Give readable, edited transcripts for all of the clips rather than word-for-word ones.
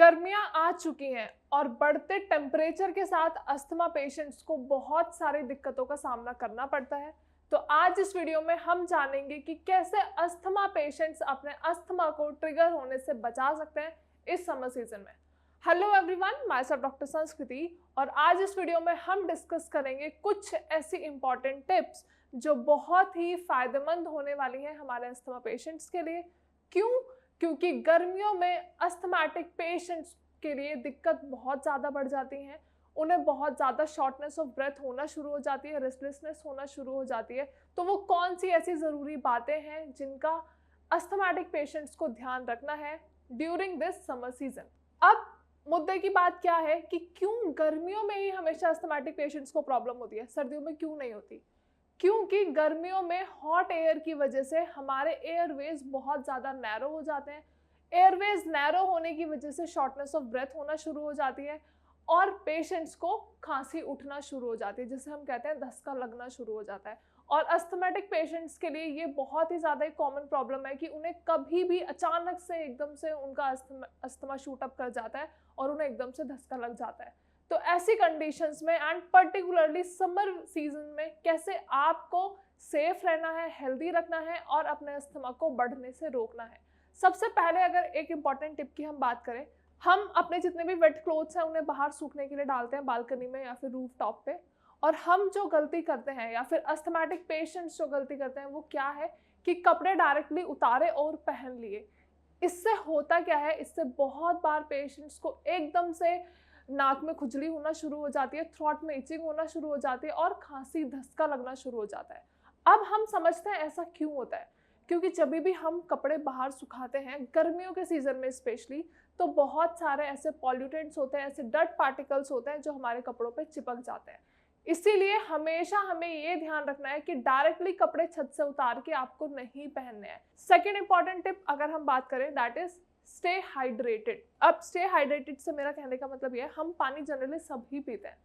गर्मियां आ चुकी हैं और बढ़ते टेम्परेचर के साथ अस्थमा पेशेंट्स को बहुत सारी दिक्कतों का सामना करना पड़ता है। तो आज इस वीडियो में हम जानेंगे कि कैसे अस्थमा पेशेंट्स अपने अस्थमा को ट्रिगर होने से बचा सकते हैं इस समर सीजन में। Hello everyone, my self doctor संस्कृति, और आज इस वीडियो में हम डिस्कस करेंगे कुछ ऐसी इंपॉर्टेंट टिप्स जो बहुत ही फायदेमंद होने वाली हैं हमारे अस्थमा पेशेंट्स के लिए। क्योंकि गर्मियों में अस्थमैटिक पेशेंट्स के लिए दिक्कत बहुत ज़्यादा बढ़ जाती है। उन्हें बहुत ज़्यादा शॉर्टनेस ऑफ ब्रेथ होना शुरू हो जाती है, रेस्टलेसनेस होना शुरू हो जाती है। तो वो कौन सी ऐसी ज़रूरी बातें हैं जिनका अस्थमैटिक पेशेंट्स को ध्यान रखना है ड्यूरिंग दिस समर सीजन। अब मुद्दे की बात क्या है कि क्यों गर्मियों में ही हमेशा अस्थमैटिक पेशेंट्स को प्रॉब्लम होती है, सर्दियों में क्यों नहीं होती? क्योंकि गर्मियों में हॉट एयर की वजह से हमारे एयरवेज बहुत ज़्यादा नैरो हो जाते हैं। एयरवेज नैरो होने की वजह से शॉर्टनेस ऑफ ब्रेथ होना शुरू हो जाती है और पेशेंट्स को खांसी उठना शुरू हो जाती है, जिसे हम कहते हैं धक्का लगना शुरू हो जाता है। और अस्थमैटिक पेशेंट्स के लिए ये बहुत ही ज़्यादा एक कॉमन प्रॉब्लम है कि उन्हें कभी भी अचानक से एकदम से उनका अस्थमा शूट अप कर जाता है और उन्हें एकदम से धक्का लग जाता है। तो ऐसी कंडीशंस में एंड पर्टिकुलरली समर सीजन में कैसे आपको सेफ रहना है, हेल्दी रखना है और अपने अस्थमा को बढ़ने से रोकना है। सबसे पहले अगर एक इम्पॉर्टेंट टिप की हम बात करें, हम अपने जितने भी वेट क्लोथ्स हैं उन्हें बाहर सूखने के लिए डालते हैं बालकनी में या फिर रूफ टॉप पे। और हम जो गलती करते हैं या फिर अस्थमैटिक पेशेंट्स जो गलती करते हैं वो क्या है कि कपड़े डायरेक्टली उतारे और पहन लिए। इससे होता क्या है, इससे बहुत बार पेशेंट्स को एकदम से नाक में खुजली होना शुरू हो जाती है, थ्रोट में इचिंग होना शुरू हो जाती है और खांसी धक्का लगना शुरू हो जाता है। अब हम समझते हैं ऐसा क्यों होता है। क्योंकि जब भी हम कपड़े बाहर सुखाते हैं गर्मियों के सीजन में स्पेशली, तो बहुत सारे ऐसे पॉल्यूटेंट्स होते हैं, ऐसे डर्ट पार्टिकल्स होते हैं जो हमारे कपड़ों पे चिपक जाते हैं। इसीलिए हमेशा हमें ये ध्यान रखना है कि डायरेक्टली कपड़े छत से उतार के आपको नहीं पहनने हैं। सेकेंड इंपॉर्टेंट टिप अगर हम बात करें, दैट इज स्टे हाइड्रेटेड। अब स्टे हाइड्रेटेड से मेरा कहने का मतलब ये है, हम पानी जनरली सभी पीते हैं,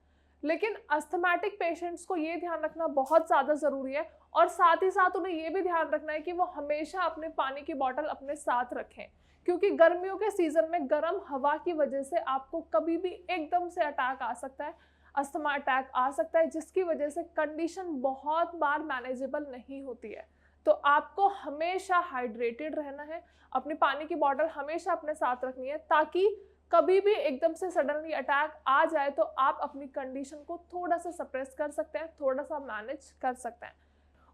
लेकिन अस्थमैटिक पेशेंट्स को ये ध्यान रखना बहुत ज़्यादा ज़रूरी है। और साथ ही साथ उन्हें ये भी ध्यान रखना है कि वो हमेशा अपने पानी की बॉटल अपने साथ रखें, क्योंकि गर्मियों के सीज़न में गर्म हवा की वजह से आपको कभी भी एकदम से अटैक आ सकता है, अस्थमा अटैक आ सकता है, जिसकी वजह से कंडीशन बहुत बार मैनेजेबल नहीं होती है। तो आपको हमेशा हाइड्रेटेड रहना है, अपनी पानी की बॉटल हमेशा अपने साथ रखनी है, ताकि कभी भी एकदम से सडनली अटैक आ जाए तो आप अपनी कंडीशन को थोड़ा सा सप्रेस कर सकते हैं, थोड़ा सा मैनेज कर सकते हैं।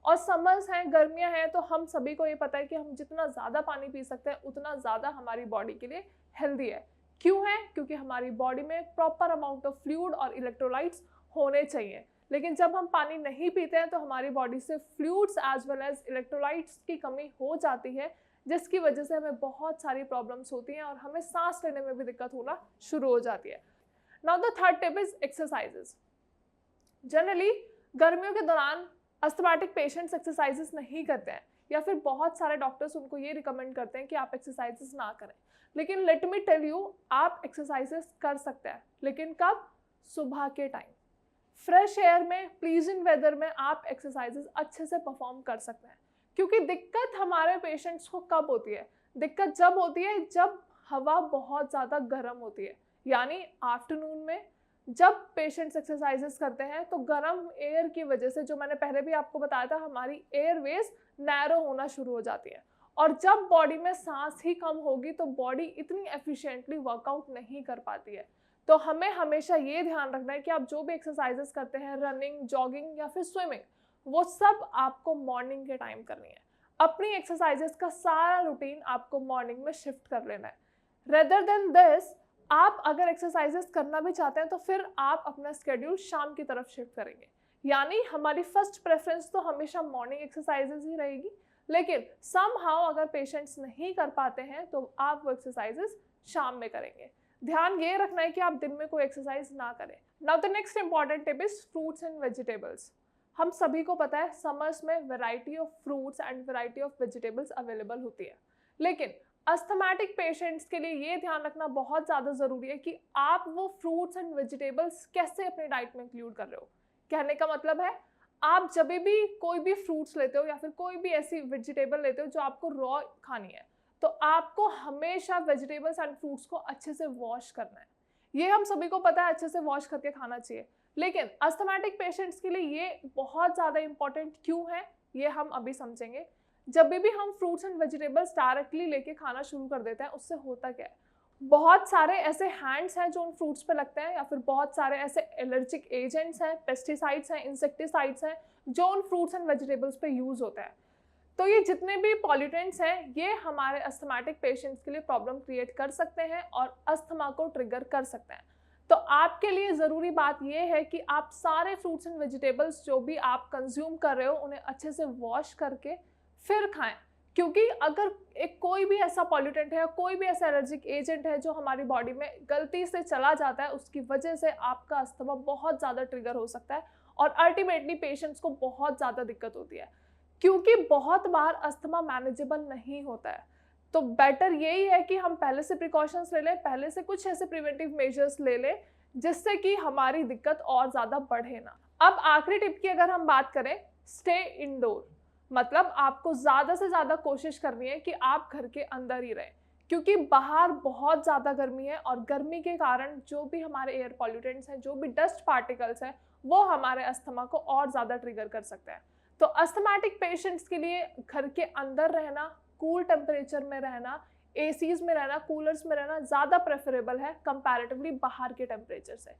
और समर्स हैं, गर्मियां हैं, तो हम सभी को ये पता है कि हम जितना ज़्यादा पानी पी सकते हैं उतना ज़्यादा हमारी बॉडी के लिए हेल्दी है। क्यों है? क्योंकि हमारी बॉडी में प्रॉपर अमाउंट ऑफ फ्लूइड और इलेक्ट्रोलाइट्स होने चाहिए। लेकिन जब हम पानी नहीं पीते हैं तो हमारी बॉडी से fluids as well as electrolytes की कमी हो जाती है, जिसकी वजह से हमें बहुत सारी प्रॉब्लम्स होती हैं और हमें सांस लेने में भी दिक्कत होना शुरू हो जाती है। Now the third tip is exercises. Generally गर्मियों के दौरान अस्थमैटिक पेशेंट्स एक्सरसाइजेस नहीं करते हैं, या फिर बहुत सारे डॉक्टर्स उनको ये रिकमेंड करते हैं कि आप एक्सरसाइजेस ना करें। लेकिन लेट मी टेल यू, आप एक्सरसाइजेस कर सकते हैं, लेकिन कब? सुबह के टाइम, फ्रेश एयर में, प्लीजेंट वेदर में आप एक्सरसाइजेस अच्छे से परफॉर्म कर सकते हैं। क्योंकि दिक्कत हमारे पेशेंट्स को कब होती है? दिक्कत जब होती है जब हवा बहुत ज़्यादा गर्म होती है, यानी आफ्टरनून में जब पेशेंट्स एक्सरसाइजेस करते हैं तो गर्म एयर की वजह से, जो मैंने पहले भी आपको बताया था, हमारी एयरवेज नैरो होना शुरू हो जाती है। और जब बॉडी में सांस ही कम होगी तो बॉडी इतनी एफिशिएंटली वर्कआउट नहीं कर पाती है। तो हमें हमेशा ये ध्यान रखना है कि आप जो भी एक्सरसाइजेस करते हैं, रनिंग, जॉगिंग या फिर स्विमिंग, वो सब आपको मॉर्निंग के टाइम करनी है। अपनी एक्सरसाइजेस का सारा रूटीन आपको मॉर्निंग में शिफ्ट कर लेना है। रेदर देन दिस, आप अगर एक्सरसाइजेस करना भी चाहते हैं तो फिर आप अपना स्केड्यूल शाम की तरफ शिफ्ट करेंगे। यानी हमारी फर्स्ट प्रेफरेंस तो हमेशा मॉर्निंग एक्सरसाइजेस ही रहेगी, लेकिन समहाउ अगर पेशेंट्स नहीं कर पाते हैं तो आप वो एक्सरसाइजेस शाम में करेंगे। ध्यान ये रखना है कि आप दिन में कोई एक्सरसाइज ना करें। Now the next important tip is fruits and vegetables. हम सभी को पता है समर्स में variety of fruits and variety of vegetables available होती है, लेकिन अस्थमैटिक पेशेंट्स के लिए ये ध्यान रखना बहुत ज़्यादा ज़रूरी है कि आप वो फ्रूट्स एंड वेजिटेबल्स कैसे अपनी डाइट में इंक्लूड कर रहे हो। कहने का मतलब है, आप जब भी कोई भी फ्रूट्स लेते हो या फिर कोई भी ऐसी वेजिटेबल लेते हो जो आपको रॉ खानी है, तो आपको हमेशा वेजिटेबल्स एंड फ्रूट्स को अच्छे से वॉश करना है। ये हम सभी को पता है, अच्छे से वॉश करके खाना चाहिए, लेकिन अस्थमैटिक पेशेंट्स के लिए ये बहुत ज़्यादा इंपॉर्टेंट क्यों है ये हम अभी समझेंगे। जब भी हम फ्रूट्स एंड वेजिटेबल्स डायरेक्टली लेके खाना शुरू कर देते हैं, उससे होता क्या है, बहुत सारे ऐसे हैंड्स हैं जो उन फ्रूट्स पे लगते हैं, या फिर बहुत सारे ऐसे एलर्जिक एजेंट्स हैं, पेस्टिसाइड्स हैं, इंसेक्टिसाइड्स हैं जो उन फ्रूट्स एंड वेजिटेबल्स पे यूज़ होते हैं। तो ये जितने भी पॉल्यूटेंट्स हैं ये हमारे अस्थमैटिक पेशेंट्स के लिए प्रॉब्लम क्रिएट कर सकते हैं और अस्थमा को ट्रिगर कर सकते हैं। तो आपके लिए ज़रूरी बात ये है कि आप सारे फ्रूट्स एंड वेजिटेबल्स जो भी आप कंज्यूम कर रहे हो उन्हें अच्छे से वॉश करके फिर खाएं, क्योंकि अगर एक कोई भी ऐसा पॉल्यूटेंट है या कोई भी ऐसा एलर्जिक एजेंट है जो हमारी बॉडी में गलती से चला जाता है, उसकी वजह से आपका अस्थमा बहुत ज़्यादा ट्रिगर हो सकता है और अल्टीमेटली पेशेंट्स को बहुत ज़्यादा दिक्कत होती है, क्योंकि बहुत बार अस्थमा मैनेजेबल नहीं होता है। तो बेटर यही है कि हम पहले से प्रिकॉशंस ले लें, पहले से कुछ ऐसे प्रिवेंटिव मेजर्स ले लें जिससे कि हमारी दिक्कत और ज़्यादा बढ़े ना। अब आखिरी टिप की अगर हम बात करें, स्टे इंडोर, मतलब आपको ज़्यादा से ज़्यादा कोशिश करनी है कि आप घर के अंदर ही रहें, क्योंकि बाहर बहुत ज़्यादा गर्मी है और गर्मी के कारण जो भी हमारे एयर पॉल्यूटेंट्स हैं, जो भी डस्ट पार्टिकल्स हैं, वो हमारे अस्थमा को और ज़्यादा ट्रिगर कर सकते हैं। तो अस्थमैटिक पेशेंट्स के लिए घर के अंदर रहना, कूल टेम्परेचर में रहना, एसीज में रहना, कूलर्स में रहना ज़्यादा प्रेफरेबल है कंपैरेटिवली बाहर के टेम्परेचर से।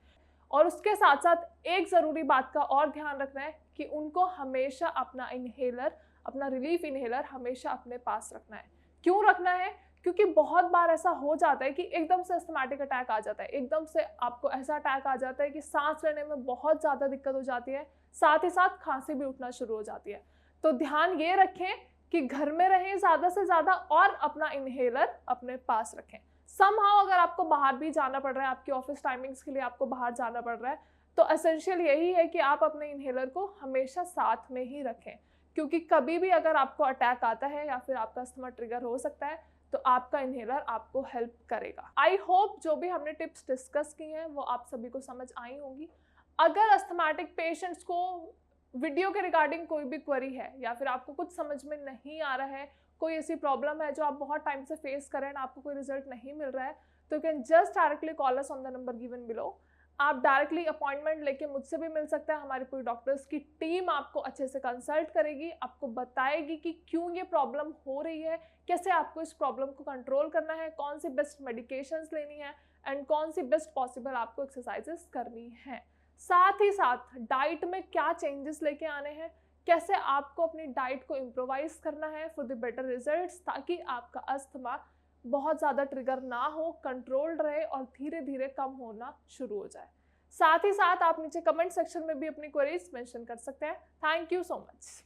और उसके साथ साथ एक ज़रूरी बात का और ध्यान रखना है कि उनको हमेशा अपना इन्हेलर, अपना रिलीफ इन्हेलर हमेशा अपने पास रखना है। क्यों रखना है? क्योंकि बहुत बार ऐसा हो जाता है कि एकदम से अस्थमैटिक अटैक आ जाता है, एकदम से आपको ऐसा अटैक आ जाता है कि सांस लेने में बहुत ज़्यादा दिक्कत हो जाती है, साथ ही साथ खांसी भी उठना शुरू हो जाती है। तो ध्यान ये रखें कि घर में रहें ज़्यादा से ज़्यादा और अपना इन्हेलर अपने पास रखें। समहाउ अगर आपको बाहर भी जाना पड़ रहा है, आपकी ऑफिस टाइमिंग्स के लिए आपको बाहर जाना पड़ रहा है, तो एसेंशियल यही है कि आप अपने इन्हेलर को हमेशा साथ में ही रखें, क्योंकि कभी भी अगर आपको अटैक आता है या फिर आपका अस्थमा ट्रिगर हो सकता है तो आपका इन्हेलर आपको हेल्प करेगा। आई होप जो भी हमने टिप्स डिस्कस की हैं वो आप सभी को समझ आई होंगी। अगर अस्थमैटिक पेशेंट्स को वीडियो के रिगार्डिंग कोई भी क्वेरी है या फिर आपको कुछ समझ में नहीं आ रहा है, कोई ऐसी प्रॉब्लम है जो आप बहुत टाइम से फेस कर रहे हैं, आपको कोई रिजल्ट नहीं मिल रहा है, तो you can just directly call us on the number given below. आप डायरेक्टली अपॉइंटमेंट लेके मुझसे भी मिल सकते हैं। हमारी पूरी डॉक्टर्स की टीम आपको अच्छे से कंसल्ट करेगी, आपको बताएगी कि क्यों ये प्रॉब्लम हो रही है, कैसे आपको इस प्रॉब्लम को कंट्रोल करना है, कौन सी बेस्ट मेडिकेशंस लेनी है एंड कौन सी बेस्ट पॉसिबल आपको एक्सरसाइजेस करनी है। साथ ही साथ डाइट में क्या चेंजेस लेके आने हैं, कैसे आपको अपनी डाइट को इम्प्रोवाइज करना है फॉर द बेटर रिजल्ट्स, ताकि आपका अस्थमा बहुत ज़्यादा ट्रिगर ना हो, कंट्रोल्ड रहे और धीरे धीरे कम होना शुरू हो जाए। साथ ही साथ आप नीचे कमेंट सेक्शन में भी अपनी क्वेरीज मेंशन कर सकते हैं। Thank you so much.